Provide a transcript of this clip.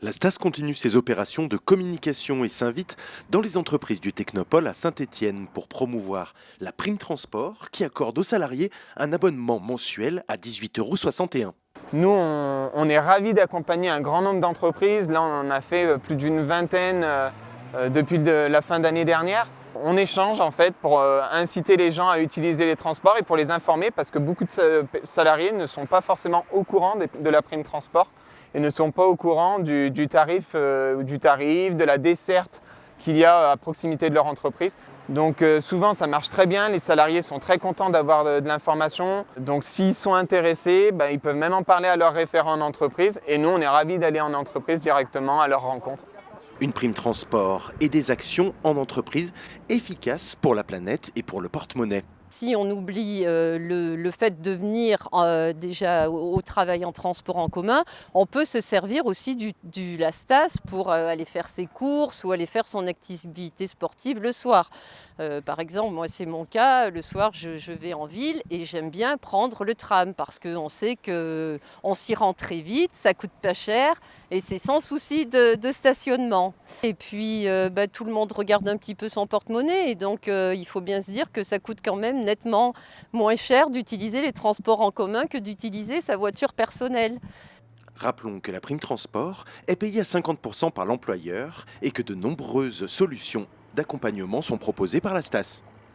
La STAS continue ses opérations de communication et s'invite dans les entreprises du Technopole à Saint-Étienne pour promouvoir la prime transport qui accorde aux salariés un abonnement mensuel à 18,61 €. Nous, on est ravis d'accompagner un grand nombre d'entreprises. Là, on en a fait plus d'une vingtaine depuis la fin d'année dernière. On échange en fait pour inciter les gens à utiliser les transports et pour les informer parce que beaucoup de salariés ne sont pas forcément au courant de la prime transport et ne sont pas au courant du tarif, de la desserte qu'il y a à proximité de leur entreprise. Donc souvent ça marche très bien, les salariés sont très contents d'avoir de l'information. Donc s'ils sont intéressés, ils peuvent même en parler à leur référent en entreprise et nous on est ravis d'aller en entreprise directement à leur rencontre. Une prime transport et des actions en entreprise efficaces pour la planète et pour le porte-monnaie. Si on oublie le fait de venir déjà au travail en transport en commun, on peut se servir aussi du la STAS pour aller faire ses courses ou aller faire son activité sportive le soir. Par exemple, moi c'est mon cas, le soir je vais en ville et j'aime bien prendre le tram parce qu'on sait qu'on s'y rend très vite, ça coûte pas cher et c'est sans souci de stationnement. Et puis tout le monde regarde un petit peu son porte-monnaie et donc il faut bien se dire que ça coûte quand même nettement moins cher d'utiliser les transports en commun que d'utiliser sa voiture personnelle. Rappelons que la prime transport est payée à 50% par l'employeur et que de nombreuses solutions d'accompagnement sont proposées par la STAS.